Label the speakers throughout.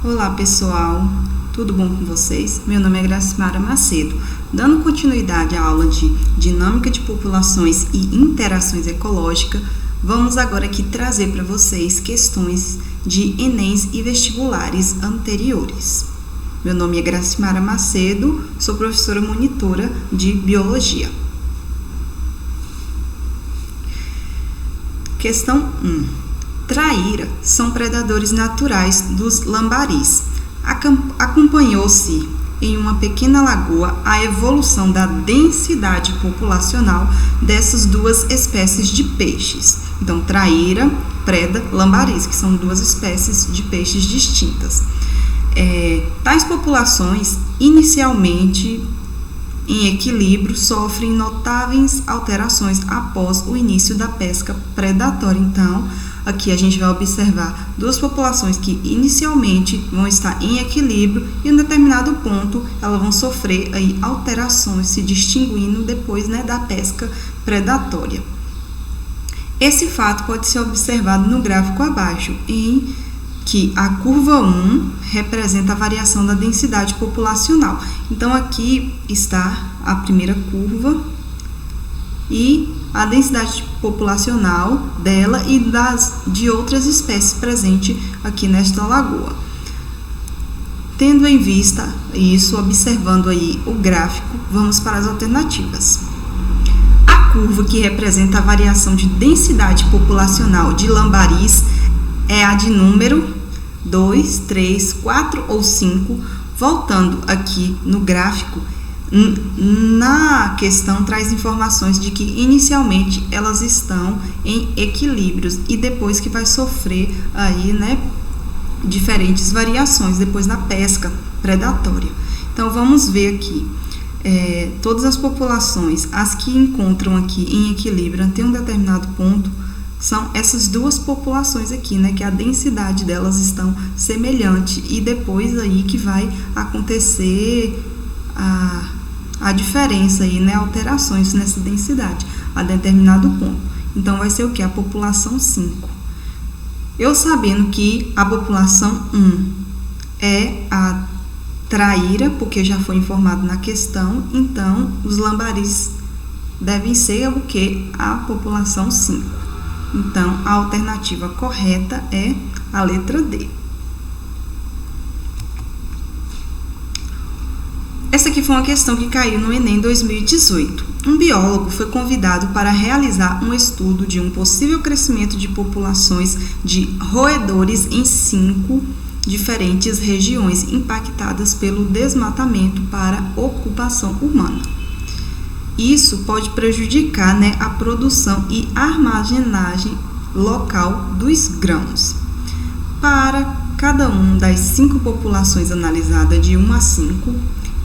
Speaker 1: Olá pessoal, tudo bom com vocês? Meu nome é Gracimara Macedo. Dando continuidade à aula de Dinâmica de Populações e Interações Ecológicas, vamos agora aqui trazer para vocês questões de Enems e vestibulares anteriores. Meu nome é Gracimara Macedo, sou professora monitora de Biologia. Questão 1. Traíra são predadores naturais dos lambaris. Acompanhou-se em uma pequena lagoa a evolução da densidade populacional dessas duas espécies de peixes. Então, traíra preda lambaris, que são duas espécies de peixes distintas. Tais populações, inicialmente em equilíbrio, sofrem notáveis alterações após o início da pesca predatória. Então, aqui a gente vai observar duas populações que inicialmente vão estar em equilíbrio e em um determinado ponto elas vão sofrer aí alterações, se distinguindo depois, da pesca predatória. Esse fato pode ser observado no gráfico abaixo, em que a curva 1 representa a variação da densidade populacional. Então, aqui está a primeira curva e a densidade populacional dela e de outras espécies presentes aqui nesta lagoa. Tendo em vista isso, observando aí o gráfico, vamos para as alternativas. A curva que representa a variação de densidade populacional de lambaris é a de número 2, 3, 4 ou 5. Voltando aqui no gráfico, na questão traz informações de que inicialmente elas estão em equilíbrios e depois que vai sofrer aí, diferentes variações depois da pesca predatória. Então, vamos ver aqui. Todas as populações, as que encontram aqui em equilíbrio até um determinado ponto, são essas duas populações aqui, que a densidade delas estão semelhante e depois aí que vai acontecer a diferença aí, alterações nessa densidade a determinado ponto. Então, vai ser o que? A população 5. Eu sabendo que a população 1 é a traíra, porque já foi informado na questão, então os lambaris devem ser o que? A população 5. Então, a alternativa correta é a letra D. Essa aqui foi uma questão que caiu no Enem 2018. Um biólogo foi convidado para realizar um estudo de um possível crescimento de populações de roedores em 5 diferentes regiões impactadas pelo desmatamento para ocupação humana. Isso pode prejudicar, a produção e armazenagem local dos grãos. Para cada uma das 5 populações analisadas de 1 a 5,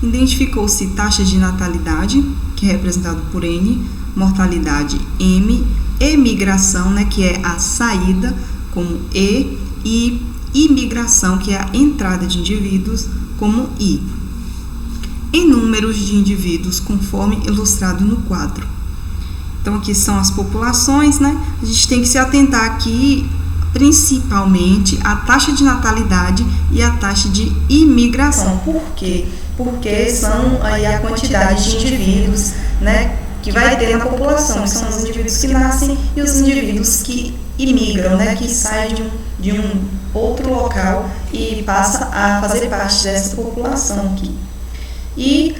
Speaker 1: identificou-se taxas de natalidade, que é representado por N, mortalidade M, emigração, que é a saída, como e imigração, que é a entrada de indivíduos, como I. Em números de indivíduos, conforme ilustrado no quadro. Então, aqui são as populações, A gente tem que se atentar aqui, principalmente, à taxa de natalidade e à taxa de imigração. Por quê? Porque são aí a quantidade de indivíduos, que vai ter na população, que são os indivíduos que nascem e os indivíduos que imigram, que saem de um outro local e passa a fazer parte dessa população aqui. E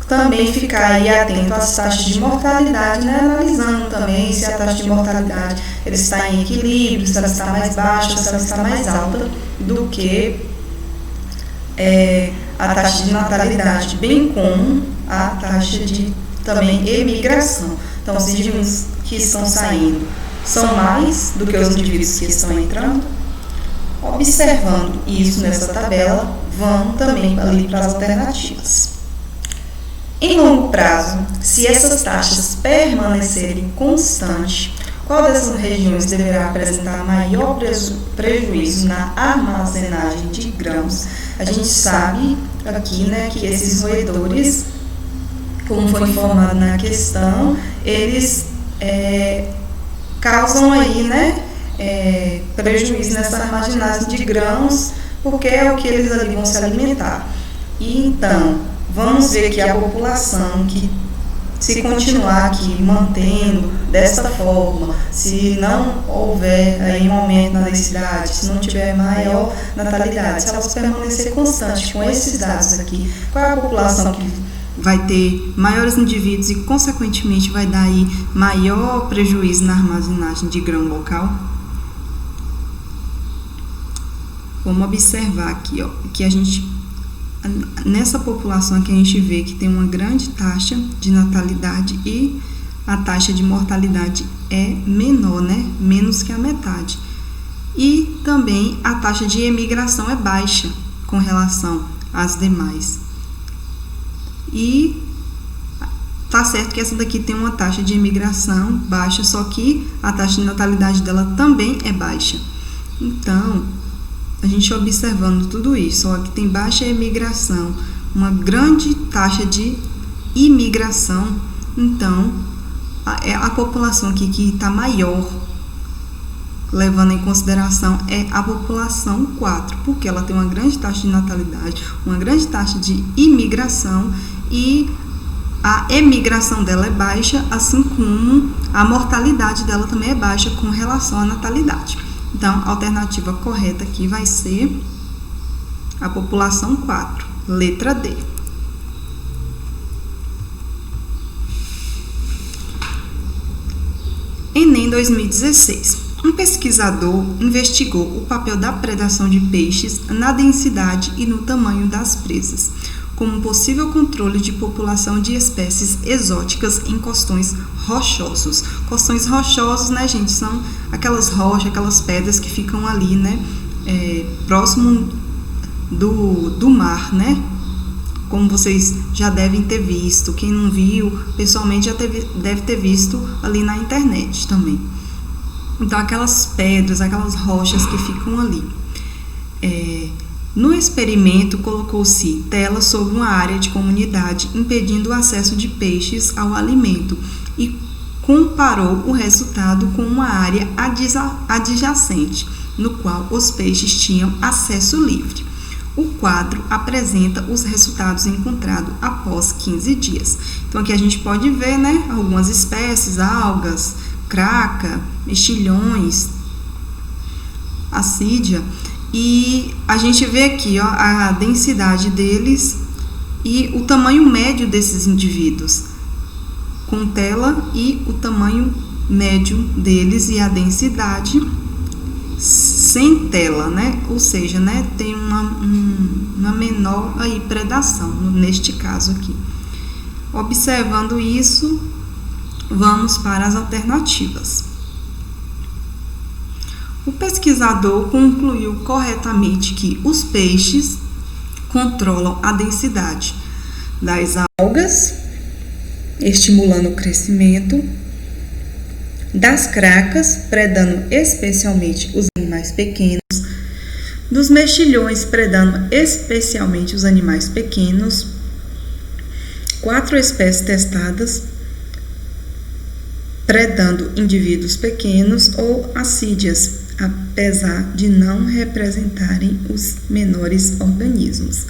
Speaker 1: também ficar aí atento às taxas de mortalidade, analisando também se a taxa de mortalidade ela está em equilíbrio, se ela está mais baixa, se ela está mais alta do que a taxa de natalidade, bem como a taxa de também emigração. Então, os indivíduos que estão saindo são mais do que os indivíduos que estão entrando. Observando isso nessa tabela, vão também ali para as alternativas. Em longo prazo, se essas taxas permanecerem constantes, qual dessas regiões deverá apresentar maior prejuízo na armazenagem de grãos? A gente sabe aqui, que esses roedores, como foi informado na questão, eles causam aí, prejuízo nessa armazenagem de grãos porque é o que eles ali vão se alimentar. E então, vamos ver que a população que se continuar aqui mantendo desta forma, se não houver aí um aumento na densidade, se não tiver maior natalidade, se elas permanecer constantes com esses dados aqui, qual é a população que vai ter maiores indivíduos e, consequentemente, vai dar aí maior prejuízo na armazenagem de grão local? Vamos observar aqui, ó, que nessa população que a gente vê que tem uma grande taxa de natalidade e a taxa de mortalidade é menor, né? Menos que a metade. E também a taxa de emigração é baixa com relação às demais. E tá certo que essa daqui tem uma taxa de imigração baixa, só que a taxa de natalidade dela também é baixa. Então, a gente observando tudo isso, ó, que tem baixa imigração, uma grande taxa de imigração, então a população aqui que está maior, levando em consideração, é a população 4, porque ela tem uma grande taxa de natalidade, uma grande taxa de imigração e a emigração dela é baixa, assim como a mortalidade dela também é baixa com relação à natalidade. Então, a alternativa correta aqui vai ser a população 4, letra D. Enem 2016. Um pesquisador investigou o papel da predação de peixes na densidade e no tamanho das presas, como possível controle de população de espécies exóticas em costões rochosos. Costões rochosos, né, gente, são aquelas rochas, aquelas pedras que ficam ali, né, próximo do mar, né, como vocês já devem ter visto. Quem não viu, pessoalmente, já deve ter visto ali na internet também. Então, aquelas pedras, aquelas rochas que ficam ali. No experimento, colocou-se tela sobre uma área de comunidade, impedindo o acesso de peixes ao alimento, e comparou o resultado com uma área adjacente, no qual os peixes tinham acesso livre. O quadro apresenta os resultados encontrados após 15 dias. Então, aqui a gente pode ver, né, algumas espécies, algas, craca, mexilhões, assídia. E a gente vê aqui, ó, a densidade deles e o tamanho médio desses indivíduos, com tela, e o tamanho médio deles e a densidade sem tela, né? Ou seja, né, tem uma menor aí predação, neste caso aqui. Observando isso, vamos para as alternativas. O pesquisador concluiu corretamente que os peixes controlam a densidade das algas, estimulando o crescimento, das cracas, predando especialmente os animais pequenos, dos mexilhões, predando especialmente os animais pequenos. 4 espécies testadas, predando indivíduos pequenos ou assídias, apesar de não representarem os menores organismos.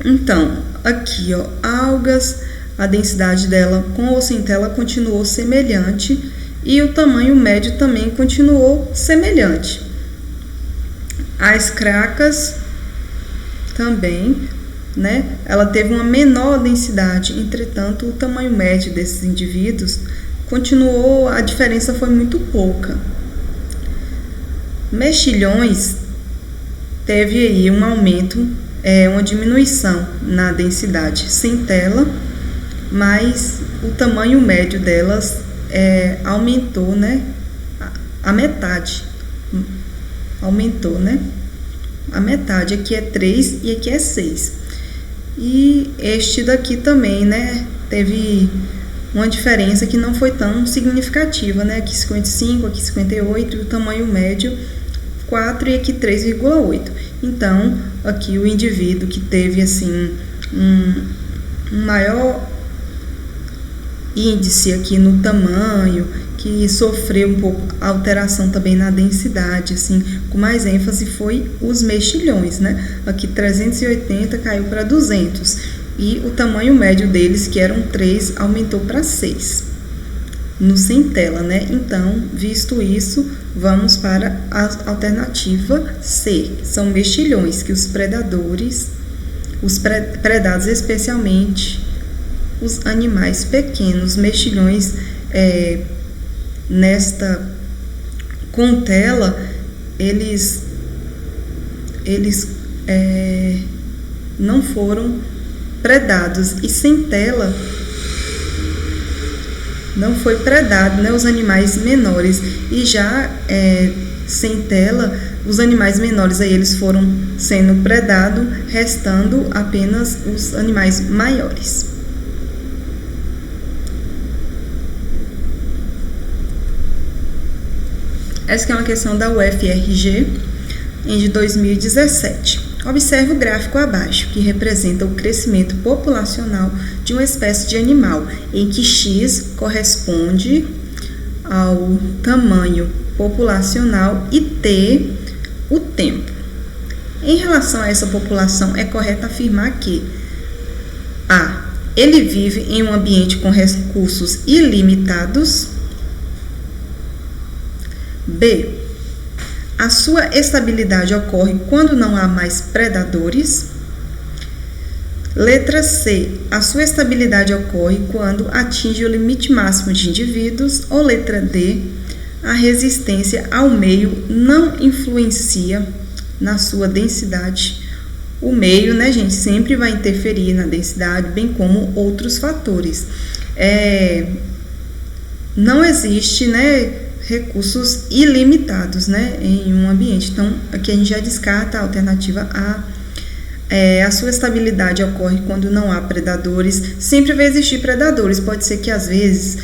Speaker 1: Então, aqui, ó, algas, a densidade dela com ou sem tela continuou semelhante e o tamanho médio também continuou semelhante. As cracas também, né, ela teve uma menor densidade, entretanto, o tamanho médio desses indivíduos continuou, a diferença foi muito pouca. Mexilhões teve aí um aumento, uma diminuição na densidade sem tela, mas o tamanho médio delas aumentou, né? A metade. Aumentou, né? A metade. Aqui é 3 e aqui é 6. E este daqui também, né? Teve uma diferença que não foi tão significativa, né? Aqui 55, aqui 58, e o tamanho médio 4 e aqui 3,8. Então, aqui o indivíduo que teve assim um maior índice aqui no tamanho que sofreu um pouco alteração também na densidade, assim, com mais ênfase foi os mexilhões, né? Aqui 380 caiu para 200 e o tamanho médio deles, que eram 3, aumentou para 6 no centela, né? Então, visto isso, vamos para a alternativa C, são mexilhões, que os predadores, predados especialmente os animais pequenos, mexilhões nesta contela, eles não foram predados, e centela não foi predado, né, os animais menores, e já centela, os animais menores aí eles foram sendo predados, restando apenas os animais maiores. Essa aqui é uma questão da UFRG de 2017. Observe o gráfico abaixo, que representa o crescimento populacional de uma espécie de animal, em que X corresponde ao tamanho populacional e T, o tempo. Em relação a essa população, é correto afirmar que A. Ele vive em um ambiente com recursos ilimitados. B. A sua estabilidade ocorre quando não há mais predadores. Letra C. A sua estabilidade ocorre quando atinge o limite máximo de indivíduos. Ou letra D. A resistência ao meio não influencia na sua densidade. O meio, né, gente, sempre vai interferir na densidade, bem como outros fatores. Não existe, né, recursos ilimitados, né, em um ambiente. Então, aqui a gente já descarta a alternativa A. A sua estabilidade ocorre quando não há predadores. Sempre vai existir predadores. Pode ser que às vezes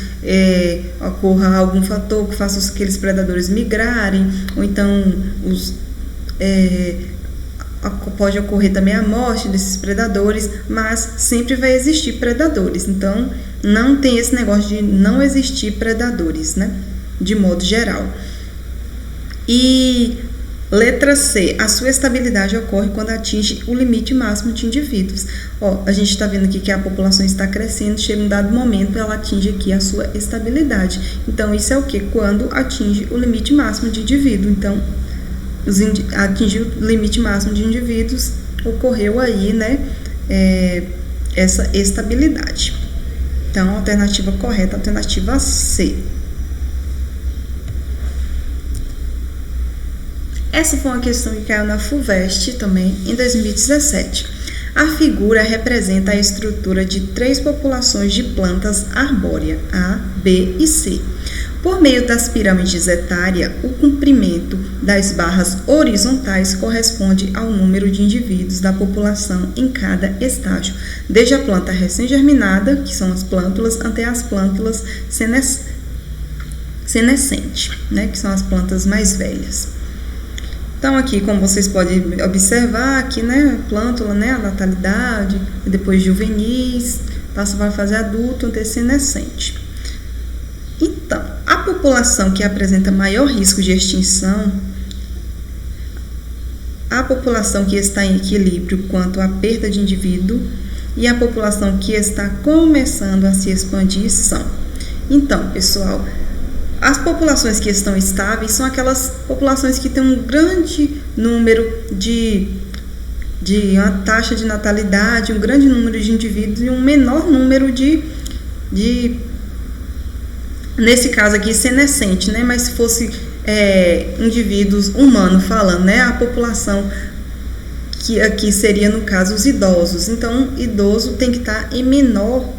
Speaker 1: ocorra algum fator que faça aqueles predadores migrarem, ou então pode ocorrer também a morte desses predadores, mas sempre vai existir predadores. Então, não tem esse negócio de não existir predadores, né, de modo geral. E letra C, a sua estabilidade ocorre quando atinge o limite máximo de indivíduos. A gente está vendo aqui que a população está crescendo, chega um dado momento, ela atinge aqui a sua estabilidade. Então, isso é o que? Quando atinge o limite máximo de indivíduo. Então, atingiu o limite máximo de indivíduos, ocorreu aí, né, essa estabilidade. Então, a alternativa correta, a alternativa C. Essa foi uma questão que caiu na FUVEST também, em 2017. A figura representa a estrutura de 3 populações de plantas arbóreas, A, B e C. Por meio das pirâmides etárias, o comprimento das barras horizontais corresponde ao número de indivíduos da população em cada estágio, desde a planta recém-germinada, que são as plântulas, até as plântulas senescentes, né, que são as plantas mais velhas. Então, aqui, como vocês podem observar, aqui, né, a plântula, né, a natalidade, depois juvenis, passa para a fase adulto, até senescente. Então, a população que apresenta maior risco de extinção, a população que está em equilíbrio quanto à perda de indivíduo e a população que está começando a se expandir são. Então, pessoal, as populações que estão estáveis são aquelas populações que têm um grande número de uma taxa de natalidade, um grande número de indivíduos e um menor número nesse caso aqui, senescente, né? Mas se fosse indivíduos humanos falando, né? A população que aqui seria, no caso, os idosos. Então, idoso tem que estar em menor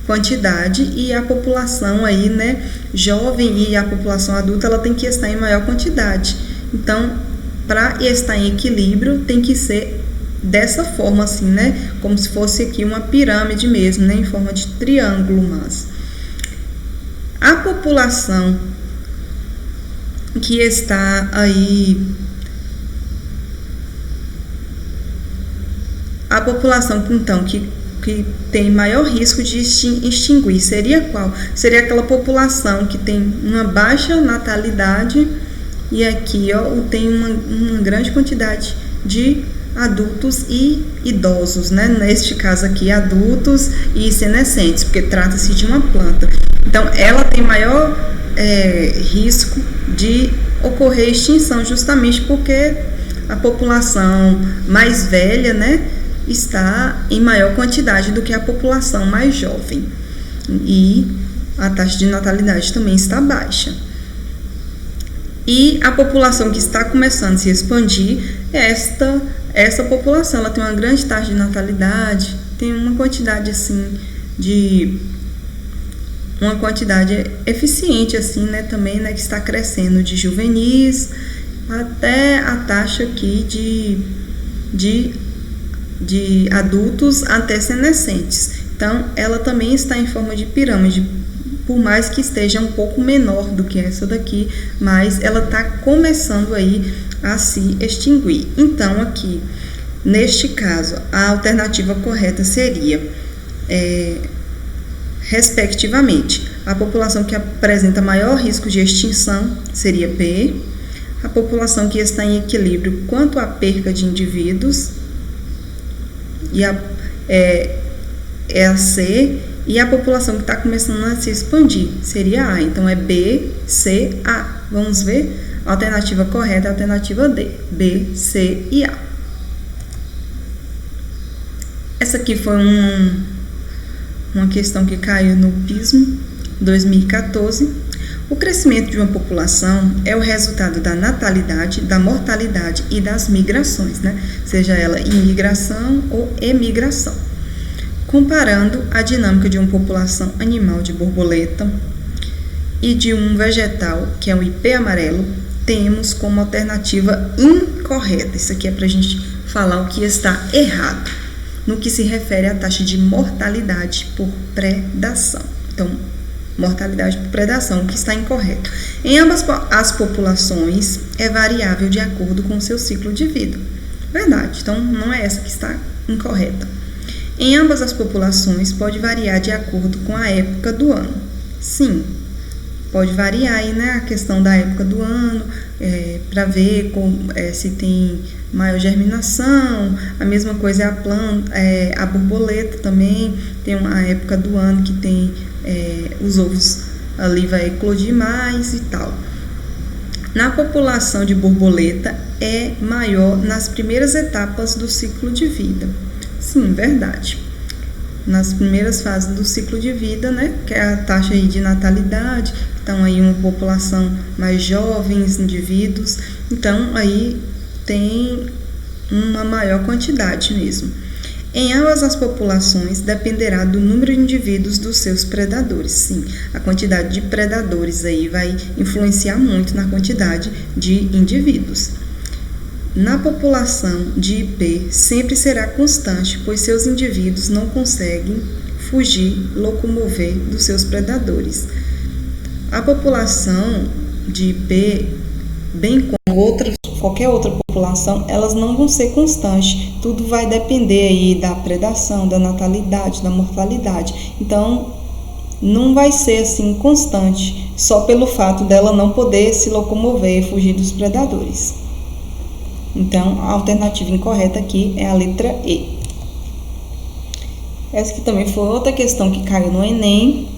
Speaker 1: quantidade e a população aí, né, jovem e a população adulta, ela tem que estar em maior quantidade. Então, para estar em equilíbrio, tem que ser dessa forma, assim, né? Como se fosse aqui uma pirâmide mesmo, né? Em forma de triângulo, mas a população que está aí, a população, então, que que tem maior risco de extinguir seria qual? Seria aquela população que tem uma baixa natalidade e aqui, ó, tem uma grande quantidade de adultos e idosos, né? Neste caso aqui, adultos e senescentes, porque trata-se de uma planta. Então, ela tem maior risco de ocorrer extinção, justamente porque a população mais velha, né, está em maior quantidade do que a população mais jovem. E a taxa de natalidade também está baixa. E a população que está começando a se expandir, essa população, ela tem uma grande taxa de natalidade, tem uma quantidade assim uma quantidade eficiente assim, né, também, né, que está crescendo de juvenis até a taxa aqui de adultos até senescentes. Então, ela também está em forma de pirâmide, por mais que esteja um pouco menor do que essa daqui, mas ela está começando aí a se extinguir. Então, aqui, neste caso, a alternativa correta seria, respectivamente, a população que apresenta maior risco de extinção seria B, a população que está em equilíbrio quanto à perca de indivíduos é a C, e a população que está começando a se expandir seria A. Então, é B, C, A. Vamos ver? A alternativa correta é a alternativa D. B, C e A. Essa aqui foi uma questão que caiu no PISM 2014. O crescimento de uma população é o resultado da natalidade, da mortalidade e das migrações, né? Seja ela imigração ou emigração. Comparando a dinâmica de uma população animal de borboleta e de um vegetal, que é o ipê amarelo, temos como alternativa incorreta. Isso aqui é para a gente falar o que está errado, no que se refere à taxa de mortalidade por predação. Então, mortalidade por predação, o que está incorreto. Em ambas as populações, é variável de acordo com o seu ciclo de vida. Verdade, então não é essa que está incorreta. Em ambas as populações, pode variar de acordo com a época do ano. Sim, pode variar aí, né, a questão da época do ano, para ver se tem maior germinação. A mesma coisa é a borboleta também, tem uma época do ano que tem os ovos ali vai eclodir mais e tal. Na população de borboleta é maior nas primeiras etapas do ciclo de vida. Sim, verdade. Nas primeiras fases do ciclo de vida, né, que é a taxa aí de natalidade, então aí uma população mais jovens, indivíduos, então aí tem uma maior quantidade mesmo. Em ambas as populações dependerá do número de indivíduos dos seus predadores. Sim, a quantidade de predadores aí vai influenciar muito na quantidade de indivíduos. Na população de ipê, sempre será constante, pois seus indivíduos não conseguem fugir, locomover dos seus predadores. A população de ipê, bem como qualquer outra população, elas não vão ser constantes. Tudo vai depender aí da predação, da natalidade, da mortalidade. Então, não vai ser assim constante, só pelo fato dela não poder se locomover e fugir dos predadores. Então, a alternativa incorreta aqui é a letra E. Essa aqui também foi outra questão que caiu no Enem.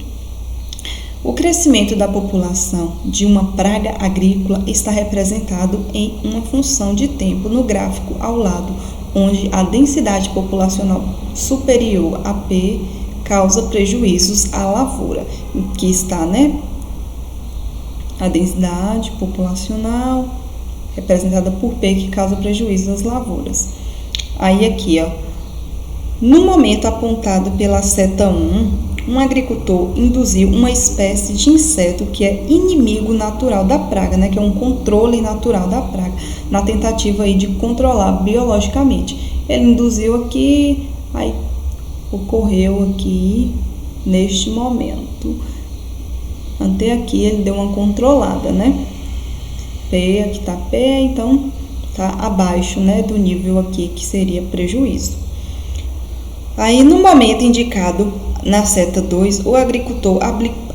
Speaker 1: O crescimento da população de uma praga agrícola está representado em uma função de tempo no gráfico ao lado, onde a densidade populacional superior a P causa prejuízos à lavoura. Aqui está, né? A densidade populacional representada por P, que causa prejuízo às lavouras. Aí aqui, ó, no momento apontado pela seta 1, um agricultor induziu uma espécie de inseto que é inimigo natural da praga, né, que é um controle natural da praga, na tentativa aí de controlar biologicamente. Ele induziu aqui, aí ocorreu aqui neste momento. Até aqui ele deu uma controlada, né? P, aqui tá P, então tá abaixo, né, do nível aqui que seria prejuízo. Aí, no momento indicado na seta 2, o agricultor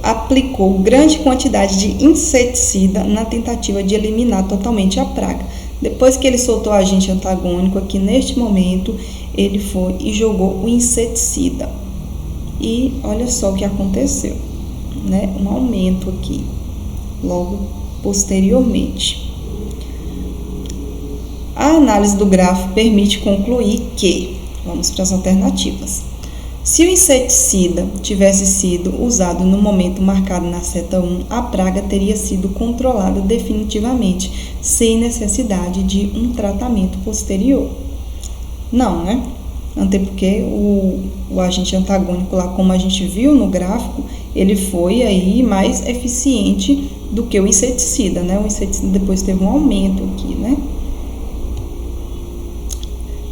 Speaker 1: aplicou grande quantidade de inseticida na tentativa de eliminar totalmente a praga. Depois que ele soltou o agente antagônico, aqui neste momento, ele foi e jogou o inseticida. E olha só o que aconteceu, né? Um aumento aqui, logo posteriormente. A análise do gráfico permite concluir que, vamos para as alternativas. Se o inseticida tivesse sido usado no momento marcado na seta 1, a praga teria sido controlada definitivamente, sem necessidade de um tratamento posterior. Não, né? Até porque o agente antagônico lá, como a gente viu no gráfico, ele foi aí mais eficiente do que o inseticida, né? O inseticida depois teve um aumento aqui, né?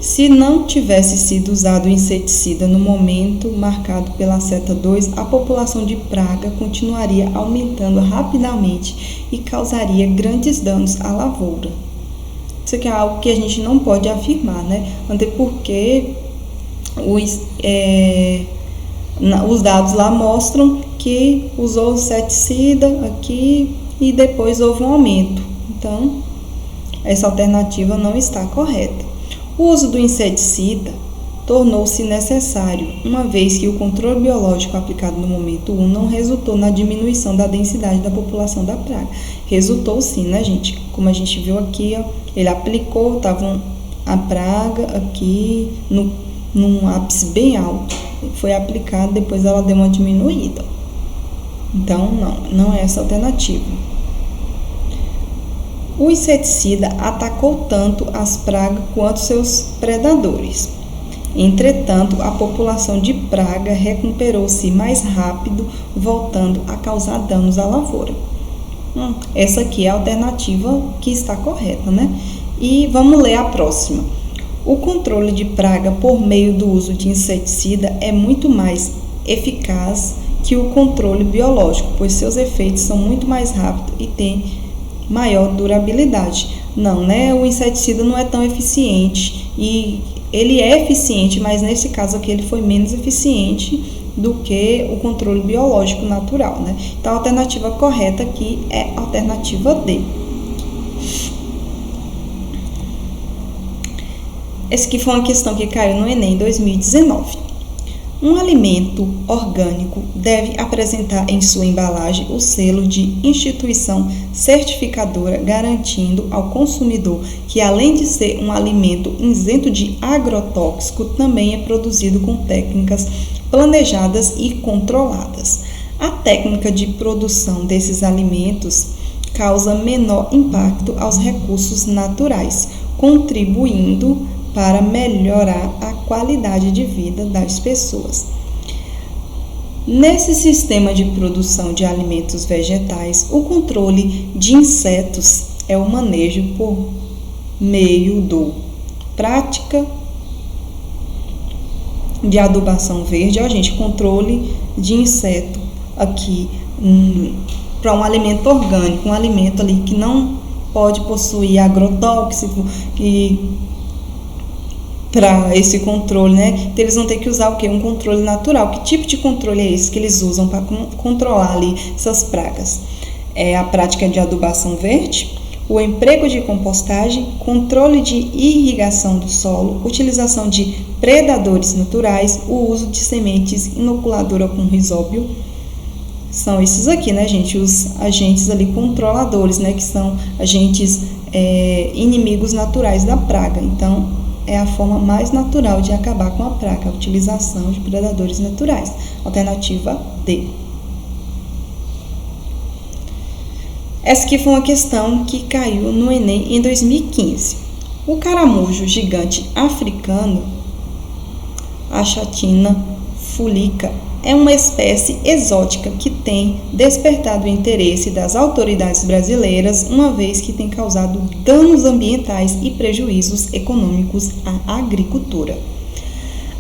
Speaker 1: Se não tivesse sido usado o inseticida no momento marcado pela seta 2, a população de praga continuaria aumentando rapidamente e causaria grandes danos à lavoura. Isso aqui é algo que a gente não pode afirmar, né? Até porque os dados lá mostram que usou o inseticida aqui e depois houve um aumento. Então, essa alternativa não está correta. O uso do inseticida tornou-se necessário, uma vez que o controle biológico aplicado no momento 1 não resultou na diminuição da densidade da população da praga. Resultou sim, né, gente? Como a gente viu aqui, ó, ele aplicou, estava a praga aqui num ápice bem alto. Foi aplicado, depois ela deu uma diminuída. Então, não é essa a alternativa. O inseticida atacou tanto as pragas quanto seus predadores. Entretanto, a população de praga recuperou-se mais rápido, voltando a causar danos à lavoura. Essa aqui é a alternativa que está correta, né? E vamos ler a próxima. O controle de praga por meio do uso de inseticida é muito mais eficaz que o controle biológico, pois seus efeitos são muito mais rápidos e têm maior durabilidade. Não, né? O inseticida não é tão eficiente e ele é eficiente, mas nesse caso aqui ele foi menos eficiente do que o controle biológico natural, né? Então a alternativa correta aqui é a alternativa D. Essa aqui foi uma questão que caiu no Enem 2019. Um alimento orgânico deve apresentar em sua embalagem o selo de instituição certificadora, garantindo ao consumidor que, além de ser um alimento isento de agrotóxico, também é produzido com técnicas planejadas e controladas. A técnica de produção desses alimentos causa menor impacto aos recursos naturais, contribuindo para melhorar a qualidade de vida das pessoas. Nesse sistema de produção de alimentos vegetais, o controle de insetos é o manejo por meio do prática de adubação verde. Ó, gente, controle de inseto aqui para um alimento orgânico, um alimento ali que não pode possuir agrotóxico e para esse controle, né? Então, eles vão ter que usar o quê? Um controle natural. Que tipo de controle é esse que eles usam para controlar ali essas pragas? É a prática de adubação verde, o emprego de compostagem, controle de irrigação do solo, utilização de predadores naturais, o uso de sementes inoculadoras com rizóbio. São esses aqui, né, gente? Os agentes ali controladores, né? Que são agentes inimigos naturais da praga. Então, é a forma mais natural de acabar com a praga, a utilização de predadores naturais. Alternativa D. Essa aqui foi uma questão que caiu no Enem em 2015. O caramujo gigante africano, a chatina fulica, é uma espécie exótica que tem despertado o interesse das autoridades brasileiras, uma vez que tem causado danos ambientais e prejuízos econômicos à agricultura.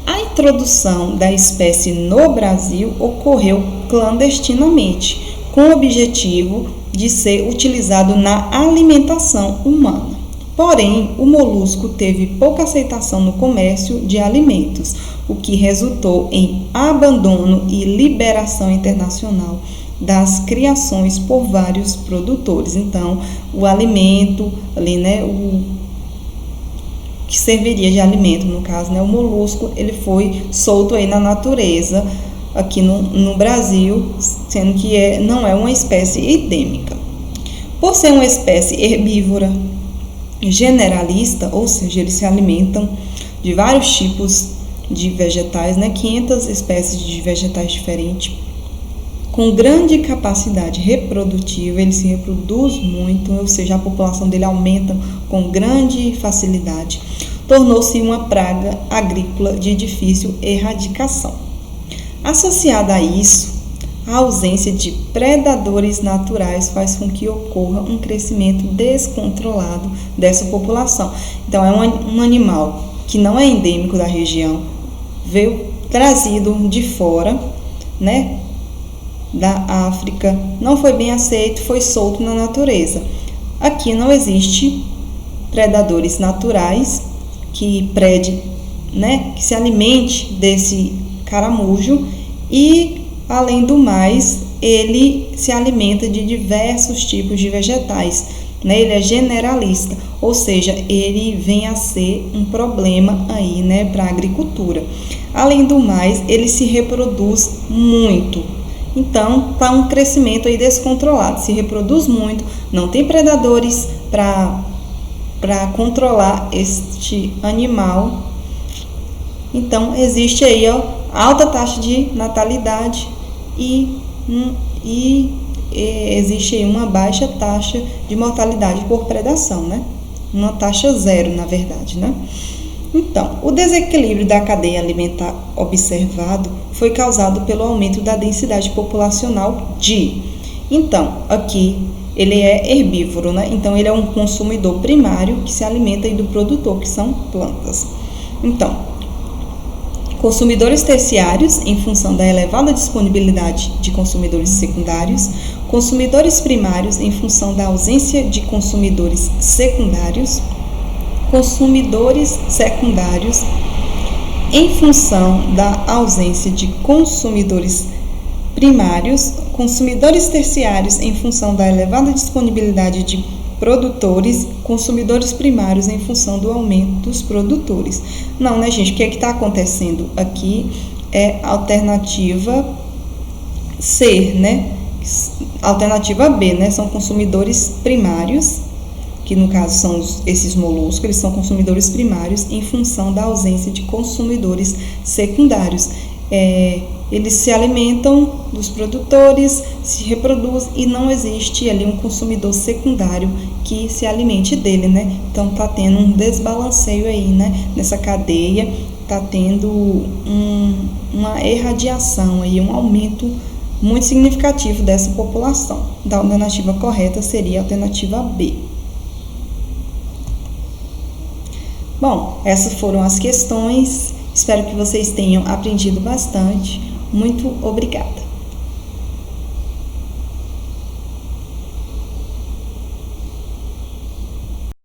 Speaker 1: A introdução da espécie no Brasil ocorreu clandestinamente, com o objetivo de ser utilizado na alimentação humana. Porém, o molusco teve pouca aceitação no comércio de alimentos, o que resultou em abandono e liberação internacional das criações por vários produtores. Então, o alimento ali, né, o que serviria de alimento, no caso, né, o molusco, ele foi solto aí na natureza, aqui no Brasil, sendo que não é uma espécie endêmica. Por ser uma espécie herbívora generalista, ou seja, eles se alimentam de vários tipos de vegetais, né, 500 espécies de vegetais diferentes, com grande capacidade reprodutiva, ele se reproduz muito, ou seja, a população dele aumenta com grande facilidade, tornou-se uma praga agrícola de difícil erradicação. Associada a isso, a ausência de predadores naturais faz com que ocorra um crescimento descontrolado dessa população. Então, é um animal que não é endêmico da região, veio trazido de fora, né, da África, não foi bem aceito, foi solto na natureza. Aqui não existe predadores naturais que prede, né, que se alimente desse caramujo e, além do mais, ele se alimenta de diversos tipos de vegetais, né? Ele é generalista, ou seja, ele vem a ser um problema aí, né, para a agricultura. Além do mais, ele se reproduz muito. Então, está um crescimento aí descontrolado, se reproduz muito, não tem predadores para controlar este animal. Então, existe aí alta taxa de natalidade e existe aí uma baixa taxa de mortalidade por predação, né? Uma taxa zero, na verdade, né? Então, o desequilíbrio da cadeia alimentar observado foi causado pelo aumento da densidade populacional Então, aqui ele é herbívoro, né? Então, ele é um consumidor primário que se alimenta aí do produtor, que são plantas. Então, consumidores terciários, em função da elevada disponibilidade de consumidores secundários, consumidores primários, em função da ausência de consumidores secundários, consumidores secundários, em função da ausência de consumidores primários, consumidores terciários, em função da elevada disponibilidade de produtores, consumidores primários em função do aumento dos produtores. Não, né, gente? O que é que está acontecendo aqui é alternativa C, né? Alternativa B, né? São consumidores primários, que no caso são esses moluscos, eles são consumidores primários em função da ausência de consumidores secundários. Eles se alimentam dos produtores, se reproduzem e não existe ali um consumidor secundário que se alimente dele, né? Então tá tendo um desbalanceio aí, né? Nessa cadeia, tá tendo uma irradiação aí, um aumento muito significativo dessa população. Da alternativa correta seria a alternativa B. Bom, essas foram as questões. Espero que vocês tenham aprendido bastante. Muito obrigada.